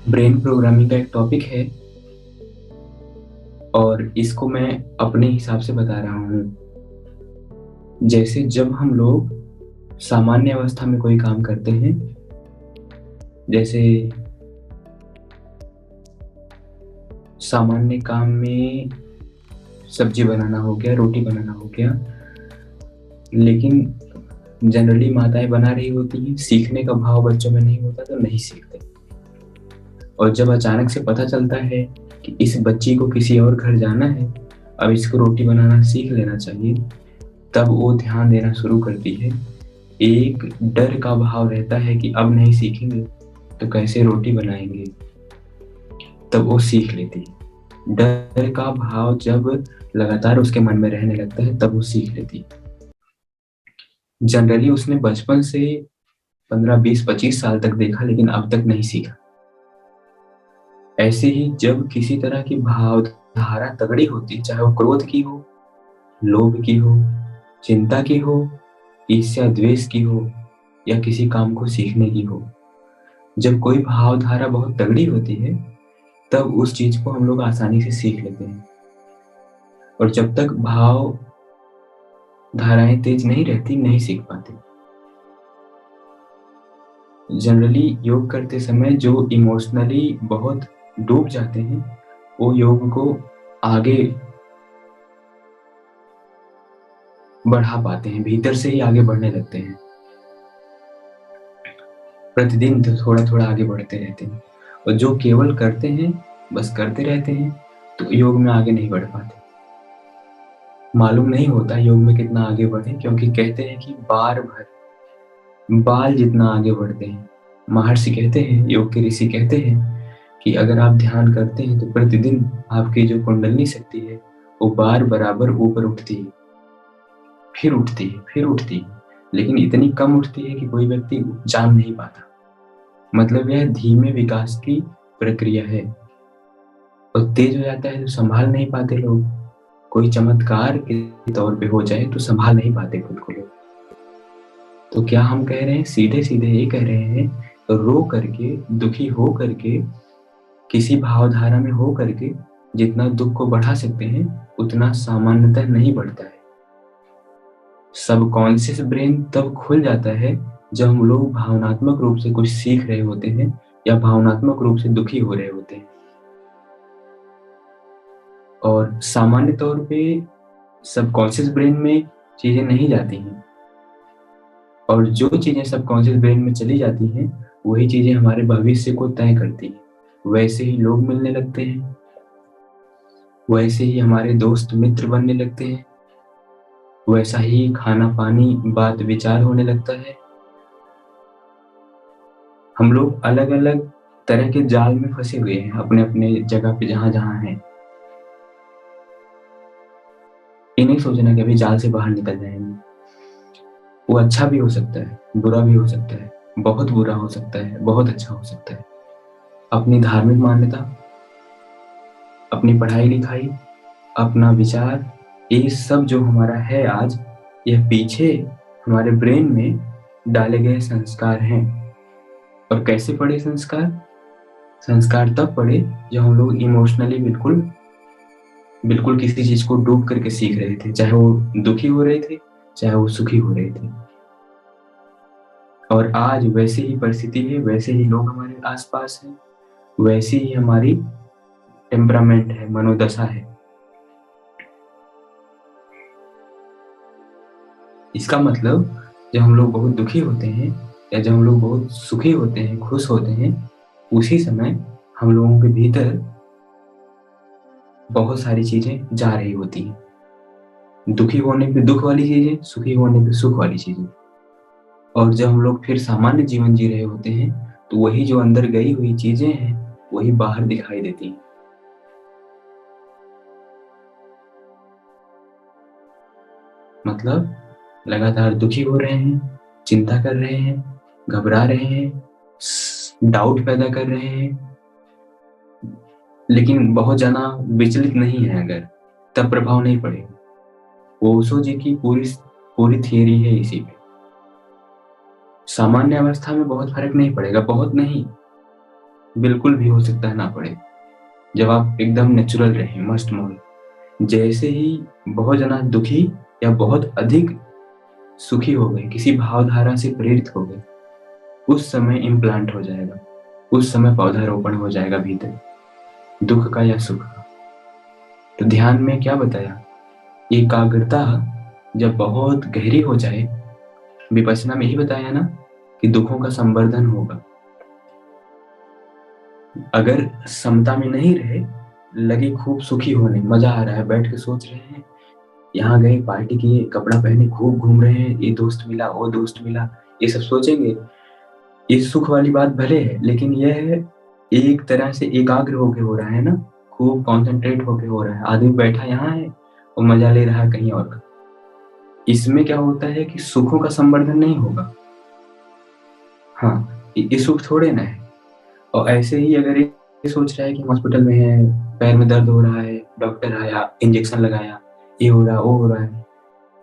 Brain programming का एक topic है और इसको मैं अपने हिसाब से बता रहा हूँ। जैसे जब हम लोग सामान्य अवस्था में कोई काम करते हैं, जैसे सामान्य काम में सब्जी बनाना हो गया, रोटी बनाना हो गया, लेकिन जनरली माताएं बना रही होती हैं, सीखने का भाव बच्चों में नहीं होता तो नहीं सीखते। और जब अचानक से पता चलता है कि इस बच्ची को किसी और घर जाना है, अब इसको रोटी बनाना सीख लेना चाहिए, तब वो ध्यान देना शुरू करती है। एक डर का भाव रहता है कि अब नहीं सीखेंगे तो कैसे रोटी बनाएंगे, तब वो सीख लेती है। डर का भाव जब लगातार उसके मन में रहने लगता है तब वो सीख लेती है। जनरली उसने बचपन से 15, 20, 25 साल तक देखा लेकिन अब तक नहीं सीखा। ऐसे ही जब किसी तरह की भावधारा तगड़ी होती, चाहे वो क्रोध की हो, लोभ की हो, चिंता की हो, ईर्ष्या द्वेष की हो, या किसी काम को सीखने की हो, जब कोई भावधारा बहुत तगड़ी होती है तब उस चीज को हम लोग आसानी से सीख लेते हैं। और जब तक भाव धाराएं तेज नहीं रहती, नहीं सीख पाते। जनरली योग करते समय जो इमोशनली बहुत डूब जाते हैं, वो योग को आगे बढ़ा पाते हैं, भीतर से ही आगे बढ़ने लगते हैं। प्रतिदिन थोड़ा थोड़ा आगे बढ़ते रहते हैं। और जो केवल करते हैं, बस करते रहते हैं, तो योग में आगे नहीं बढ़ पाते। मालूम नहीं होता योग में कितना आगे बढ़े, क्योंकि कहते हैं कि बार भर बाल जितना आगे बढ़ते हैं। महर्षि कहते हैं, योग के ऋषि कहते हैं कि अगर आप ध्यान करते हैं तो प्रतिदिन आपकी जो कुंडलनी शक्ति है वो बार बराबर ऊपर उठती है, फिर उठती है, फिर उठती है, लेकिन इतनी कम उठती है कि कोई व्यक्ति जान नहीं पाता। मतलब यह धीमे विकास की प्रक्रिया है। और तेज हो जाता है तो संभाल नहीं पाते लोग। कोई चमत्कार के तौर पे हो जाए तो संभाल नहीं पाते खुद को लोग। तो क्या हम कह रहे हैं? सीधे सीधे ये कह रहे हैं, रो करके, दुखी हो करके, किसी भावधारा में हो करके जितना दुख को बढ़ा सकते हैं उतना सामान्यतः नहीं बढ़ता है। सबकॉन्शियस ब्रेन तब खुल जाता है जब हम लोग भावनात्मक रूप से कुछ सीख रहे होते हैं या भावनात्मक रूप से दुखी हो रहे होते हैं। और सामान्य तौर पे सबकॉन्शियस ब्रेन में चीजें नहीं जाती हैं, और जो चीजें सबकॉन्शियस ब्रेन में चली जाती हैं वही चीजें हमारे भविष्य को तय करती हैं। वैसे ही लोग मिलने लगते हैं, वैसे ही हमारे दोस्त मित्र बनने लगते हैं, वैसा ही खाना पानी बात विचार होने लगता है। हम लोग अलग अलग तरह के जाल में फंसे हुए हैं अपने अपने जगह पे जहां जहां हैं। ये नहीं सोचना कि अभी जाल से बाहर निकल जाएंगे। वो अच्छा भी हो सकता है, बुरा भी हो सकता है, बहुत बुरा हो सकता है, बहुत अच्छा हो सकता है। अपनी धार्मिक मान्यता, अपनी पढ़ाई लिखाई, अपना विचार, ये सब जो हमारा है आज, यह पीछे हमारे ब्रेन में डाले गए संस्कार हैं। और कैसे पड़े संस्कार? संस्कार तब पड़े जब हम लोग इमोशनली बिल्कुल बिल्कुल किसी चीज को डूब करके सीख रहे थे, चाहे वो दुखी हो रहे थे, चाहे वो सुखी हो रहे थे। और आज वैसी ही परिस्थिति है, वैसे ही लोग हमारे आसपास हैं, वैसी ही हमारी टेम्परामेंट है, मनोदशा है। इसका मतलब जब हम लोग बहुत दुखी होते हैं या जब हम लोग बहुत सुखी होते हैं, खुश होते हैं, उसी समय हम लोगों के भीतर बहुत सारी चीजें जा रही होती हैं। दुखी होने पे दुख वाली चीजें, सुखी होने पे सुख वाली चीजें। और जब हम लोग फिर सामान्य जीवन जी रहे होते हैं तो वही जो अंदर गई हुई चीजें हैं वही बाहर दिखाई देती हैं। मतलब लगातार दुखी हो रहे हैं, चिंता कर रहे हैं, घबरा रहे हैं, डाउट पैदा कर रहे हैं, लेकिन बहुत ज्यादा विचलित नहीं है अगर, तब प्रभाव नहीं पड़ेगा। ओशो जी की पूरी पूरी थियरी है इसी पे। सामान्य अवस्था में बहुत फर्क नहीं पड़ेगा, बहुत नहीं, बिल्कुल भी हो सकता है ना पड़े। जब आप एकदम नेचुरल रहें, मस्त मौज, जैसे ही बहुत जना दुखी या बहुत अधिक सुखी हो गए, किसी भावधारा से प्रेरित हो गए, उस समय इम्प्लांट हो जाएगा, उस समय पौधारोपण हो जाएगा भीतर, दुख का या सुख का। तो ध्यान में क्या बताया, एकाग्रता जब बहुत गहरी हो जाए, विपश्यना में ही बताया ना कि दुखों का संवर्धन होगा। अगर समता में नहीं रहे, लगे खूब सुखी होने, मजा आ रहा है, बैठ के सोच रहे हैं, यहाँ गए, पार्टी किए, कपड़ा पहने, खूब घूम रहे हैं, ये दोस्त मिला, वो दोस्त मिला, ये सब सोचेंगे, ये सुख वाली बात भले है, लेकिन यह एक तरह से एकाग्र होके हो रहा है ना, खूब कॉन्सेंट्रेट होके हो रहा है। आदमी बैठा यहाँ है और मजा ले रहा है कहीं और का। इसमें क्या होता है कि सुखों का संवर्धन नहीं होगा। हाँ, ये सुख थोड़े ना है। और ऐसे ही अगर ये सोच रहा है कि हॉस्पिटल में है, पैर में दर्द हो रहा है, डॉक्टर आया, इंजेक्शन लगाया, ये हो रहा, वो हो रहा है,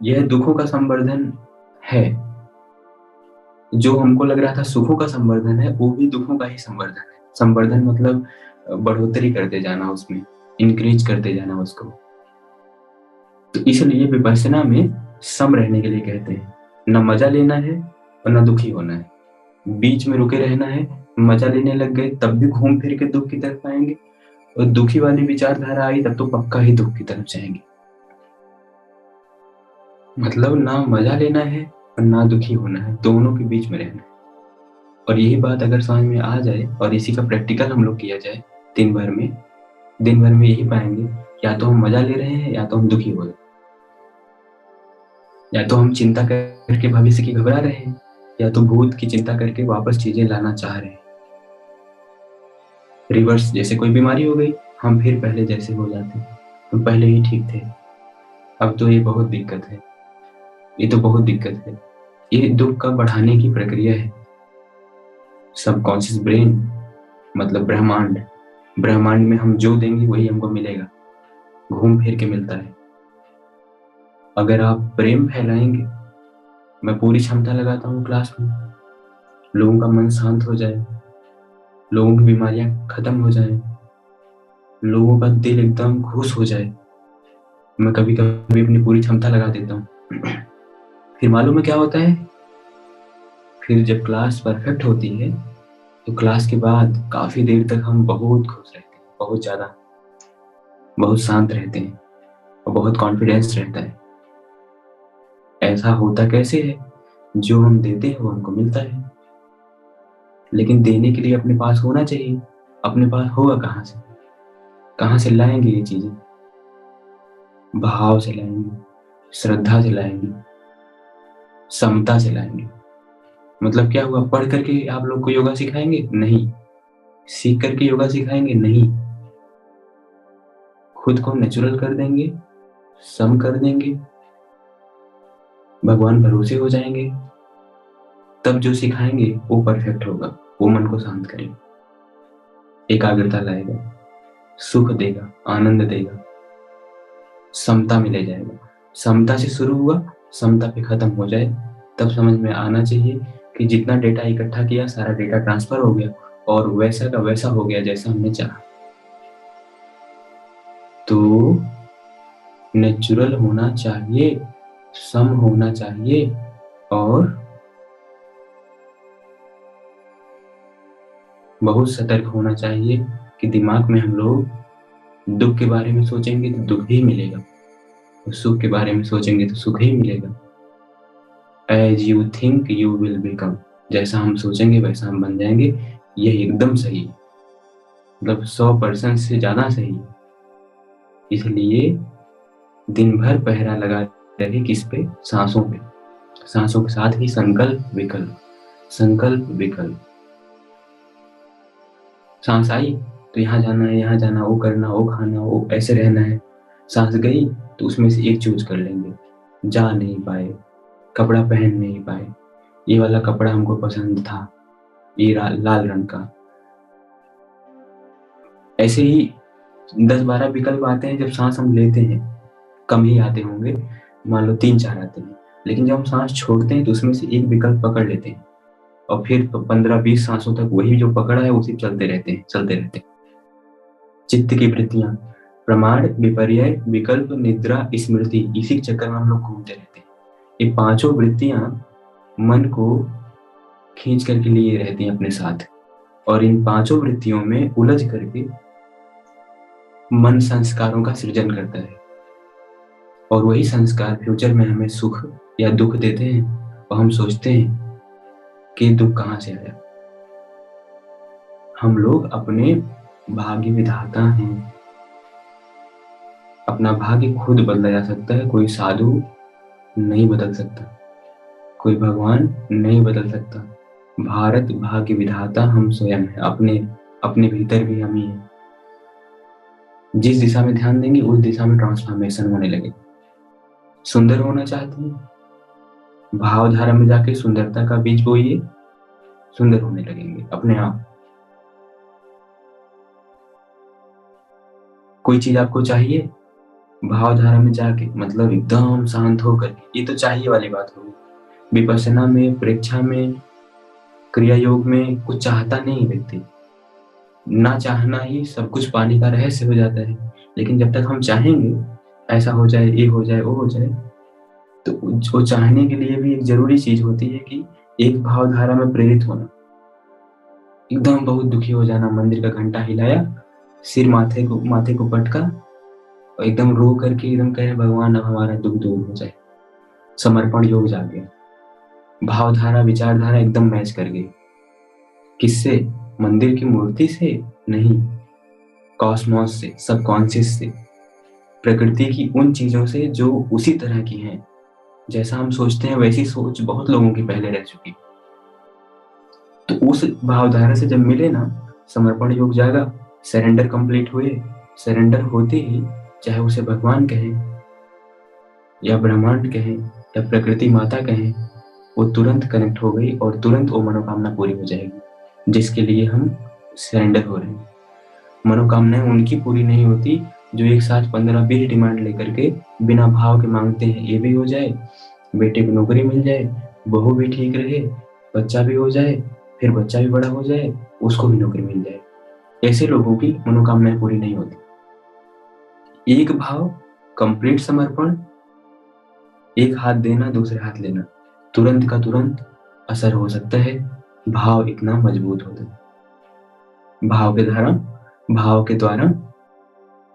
यह दुखों का संवर्धन है। जो हमको लग रहा था सुखों का संवर्धन है, वो भी दुखों का ही संवर्धन है। संवर्धन मतलब बढ़ोतरी करते जाना, उसमें इंक्रीज करते जाना उसको। तो इसलिए विपश्यना में सम रहने के लिए कहते हैं, न मजा लेना है और न दुखी होना है, बीच में रुके रहना है। मजा लेने लग गए तब भी घूम फिर के दुख की तरफ आएंगे, और दुखी वाली विचारधारा आई तब तो पक्का ही दुख की तरफ जाएंगे। मतलब ना मजा लेना है और ना दुखी होना है, दोनों के बीच में रहना है। और यही बात अगर समझ में आ जाए और इसी का प्रैक्टिकल हम लोग किया जाए दिन भर में यही पाएंगे, या तो हम मजा ले रहे हैं या तो हम दुखी हो रहे हैं, या तो हम चिंता करके भविष्य की घबरा रहे हैं, या तो भूत की चिंता करके वापस चीजें लाना चाह रहे हैं। रिवर्स, जैसे कोई बीमारी हो गई, हम फिर पहले जैसे हो जाते हैं, हम पहले ही ठीक थे, अब तो ये बहुत दिक्कत है, ये तो बहुत दिक्कत है। ये दुख का बढ़ाने की प्रक्रिया है। सबकॉन्शियस ब्रेन मतलब ब्रह्मांड, ब्रह्मांड में हम जो देंगे वही हमको मिलेगा, घूम फिर के मिलता है। अगर आप प्रेम फैलाएंगे, मैं पूरी क्षमता लगाता हूँ क्लास में, लोगों का मन शांत हो जाए, लोगों की बीमारियां खत्म हो जाए, लोगों का दिल एकदम खुश हो जाए, मैं कभी कभी अपनी पूरी क्षमता लगा देता हूँ। फिर मालूम है क्या होता है, फिर जब क्लास परफेक्ट होती है तो क्लास के बाद काफी देर तक हम बहुत खुश रहते हैं, बहुत ज्यादा, बहुत शांत रहते हैं और बहुत कॉन्फिडेंस रहता है। ऐसा होता कैसे है, जो हम देते हैं वो हमको मिलता है, लेकिन देने के लिए अपने पास होना चाहिए। अपने पास होगा कहाँ से लाएंगे ये चीजें? भाव से लाएंगे, श्रद्धा से लाएंगे, समता से लाएंगे। मतलब क्या हुआ, पढ़ करके आप लोग को योगा सिखाएंगे? नहीं। सीख करके योगा सिखाएंगे? नहीं। खुद को नेचुरल कर देंगे, सम कर देंगे, भगवान भरोसे हो जाएंगे, तब जो सिखाएंगे वो परफेक्ट होगा, वो मन को शांत करेगा, एकाग्रता लाएगा, सुख देगा, आनंद देगा, समता में ले जाएगा। समता से शुरू हुआ, समता पे खत्म हो जाए, तब समझ में आना चाहिए कि जितना डेटा इकट्ठा किया सारा डेटा ट्रांसफर हो गया और वैसा का वैसा हो गया जैसा हमने चाहा। तो नेचुरल होना चाहिए, सम होना चाहिए, और बहुत सतर्क होना चाहिए कि दिमाग में हम लोग दुख के बारे में सोचेंगे तो दुख ही मिलेगा, और सुख के बारे में सोचेंगे तो सुख ही मिलेगा। As you think you will become, जैसा हम सोचेंगे वैसा हम बन जाएंगे। यह एकदम सही, मतलब 100% से ज्यादा सही। इसलिए दिन भर पहरा लगा रहे किस पे? सांसों पे। सांसों के साथ ही संकल्प विकल्प, संकल्प विकल्प। सांस आई तो यहाँ जाना है, यहाँ जाना, वो करना, वो खाना, वो ऐसे रहना है। सांस गई तो उसमें से एक चूज कर लेंगे। जा नहीं पाए, कपड़ा पहन नहीं पाए, ये वाला कपड़ा हमको पसंद था, ये लाल रंग का। ऐसे ही 10-12 विकल्प आते हैं। जब सांस हम लेते हैं कम ही आते होंगे, मान लो 3-4 आते हैं, लेकिन जब हम सांस छोड़ते हैं तो उसमें से एक विकल्प पकड़ लेते हैं और फिर 15-20 सांसों तक वही जो पकड़ा है उसी चलते रहते हैं। चित्त की वृत्तियां, प्रमाण, विपर्य, विकल्प, निद्रा, स्मृति, इसी चक्कर में हम लोग घूमते रहते हैं। ये पांचों वृत्तियां मन को खींच करके लिए रहती हैं अपने साथ, और इन पांचों वृत्तियों में उलझ करके मन संस्कारों का सृजन करता है, और वही संस्कार फ्यूचर में हमें सुख या दुख देते हैं, और हम सोचते हैं कि दुख कहाँ से आया। हम लोग अपने भाग्य विधाता हैं। अपना भाग्य खुद बदला जा सकता है, कोई साधु नहीं बदल सकता, कोई भगवान नहीं बदल सकता। भारत भाग्य विधाता हम स्वयं हैं, अपने भीतर भी हम ही हैं। जिस दिशा में ध्यान देंगे उस दिशा में ट्रांसफॉर्मेशन होने लगे। सुंदर होना चाहते हैं, भावधारा में जाके सुंदरता का बीज बोइए, सुंदर होने लगेंगे अपने आप। कोई चीज आपको चाहिए, भावधारा में जाके, मतलब एकदम शांत होकर, ये तो चाहिए वाली बात होगी। विपश्यना में, परीक्षा में, क्रिया योग में कुछ चाहता नहीं व्यक्ति, ना चाहना ही सब कुछ पाने का रहस्य हो जाता है। लेकिन जब तक हम चाहेंगे ऐसा हो जाए, ये हो जाए, वो हो जाए, तो वो चाहने के लिए भी एक जरूरी चीज होती है कि एक भावधारा में प्रेरित होना। एकदम बहुत दुखी हो जाना, मंदिर का घंटा हिलाया, सिर माथे को पटका, और एकदम रो करके एकदम कहे भगवान अब हमारा दुख दूर हो जाए। समर्पण योग जाग गया, भावधारा विचारधारा एकदम मैच कर गई। किससे? मंदिर की मूर्ति से नहीं, कॉस्मोस से, सबकॉन्शियस से, प्रकृति की उन चीजों से जो उसी तरह की हैं। जैसा हम सोचते हैं वैसी सोच बहुत लोगों की पहले रह चुकी। तो उस भावधारा से जब मिले ना, समर्पण योग जागा, सरेंडर कंप्लीट हुए। सरेंडर होते ही, चाहे उसे भगवान कहें या ब्रह्मांड कहें या प्रकृति माता कहें, वो तुरंत कनेक्ट हो गई और तुरंत वो मनोकामना पूरी हो जाएगी जिसके लिए हम सरेंडर हो रहे हैं। मनोकामनाएं उनकी पूरी नहीं होती जो एक साथ 15-20 डिमांड लेकर के बिना भाव के मांगते हैं। ये भी हो जाए, बेटे को नौकरी मिल जाए, बहू भी ठीक रहे, बच्चा भी हो जाए, फिर बच्चा भी बड़ा हो जाए, उसको भी नौकरी मिल जाए। ऐसे लोगों की मनोकामनाएं पूरी नहीं होती। एक भाव, कंप्लीट समर्पण, एक हाथ देना दूसरे हाथ लेना, तुरंत का तुरंत असर हो सकता है। भाव इतना मजबूत होता है। भाव के द्वारा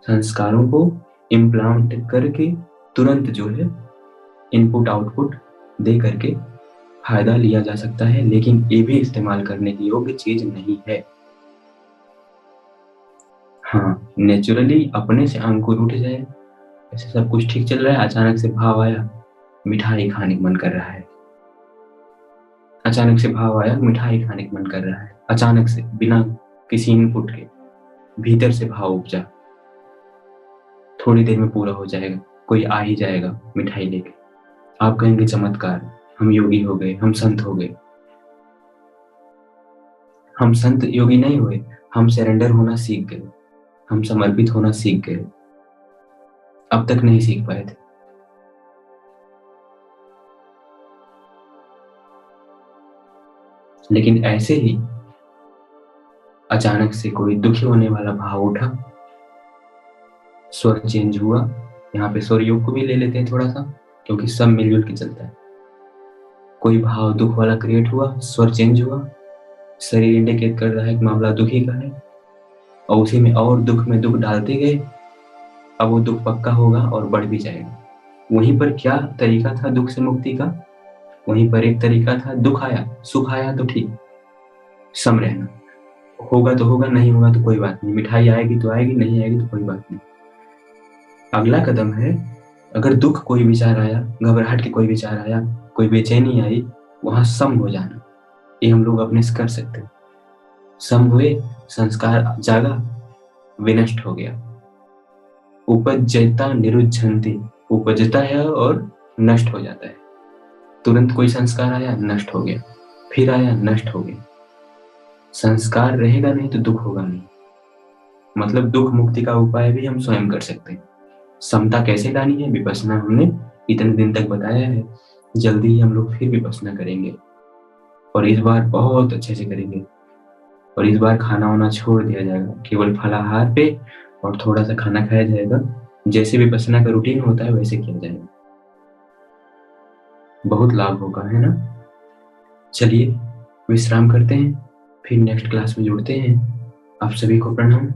संस्कारों को इम्प्लांट करके तुरंत जो है इनपुट आउटपुट दे करके फायदा लिया जा सकता है, लेकिन ये भी इस्तेमाल करने की योग्य चीज नहीं है। हाँ, नेचुरली अपने से अंकुर उठ जाए, ऐसे सब कुछ ठीक चल रहा है, अचानक से भाव आया, मिठाई खाने का मन कर रहा है। अचानक से भाव आया, मिठाई खाने का मन कर रहा है। अचानक से, बिना किसी इनपुट के, भीतर से भाव उपजा, थोड़ी देर में पूरा हो जाएगा। कोई आ ही जाएगा मिठाई लेके, आप कहेंगे चमत्कार, हम योगी हो गए, हम संत हो गए। हम संत योगी नहीं हुए, हम सरेंडर होना सीख गए, हम समर्पित होना सीख गए। अब तक नहीं सीख पाए थे। लेकिन ऐसे ही अचानक से कोई दुखी होने वाला भाव उठा, स्वर चेंज हुआ। यहाँ पे स्वर योग को भी ले लेते हैं थोड़ा सा, क्योंकि सब मिलजुल के चलता है। कोई भाव दुख वाला क्रिएट हुआ, स्वर चेंज हुआ, शरीर इंडिकेट कर रहा है कि मामला दुखी का है, और उसी में और दुख में दुख डालते गए। अब वो दुख पक्का होगा और बढ़ भी जाएगा। वहीं पर क्या तरीका था दुख से मुक्ति का? वहीं पर एक तरीका था, दुख आया, सुख आया तो ठीक, सम रहना। होगा तो होगा, नहीं होगा तो कोई बात नहीं, मिठाई आएगी तो आएगी, नहीं आएगी तो कोई बात नहीं। अगला कदम है, अगर दुख कोई विचार आया, घबराहट के कोई विचार आया, कोई बेचैनी आई, वहां सम हो जाना। ये हम लोग अपने से कर सकते हैं। सम हुए, संस्कार जागा, विनष्ट हो गया। उपजता निरुद्धन्ति, उपजता है और नष्ट हो जाता है। तुरंत कोई संस्कार आया, नष्ट हो गया, फिर आया, नष्ट हो गया। संस्कार रहेगा नहीं तो दुख होगा नहीं। मतलब दुख मुक्ति का उपाय भी हम स्वयं कर सकते हैं। समता कैसे लानी है, विपश्यना हमने इतने दिन तक बताया है, जल्दी ही हम लोग फिर विपश्यना करेंगे। और इस बार बहुत अच्छे से करेंगे। और इस बार खाना वाना छोड़ दिया जाएगा, केवल फलाहार पे और थोड़ा सा खाना खाया जाएगा। जैसे विपश्यना का रूटीन होता है वैसे किया जाएगा। बहुत लाभ होगा, है ना। चलिए विश्राम करते हैं, फिर नेक्स्ट क्लास में जुड़ते हैं। आप सभी को प्रणाम।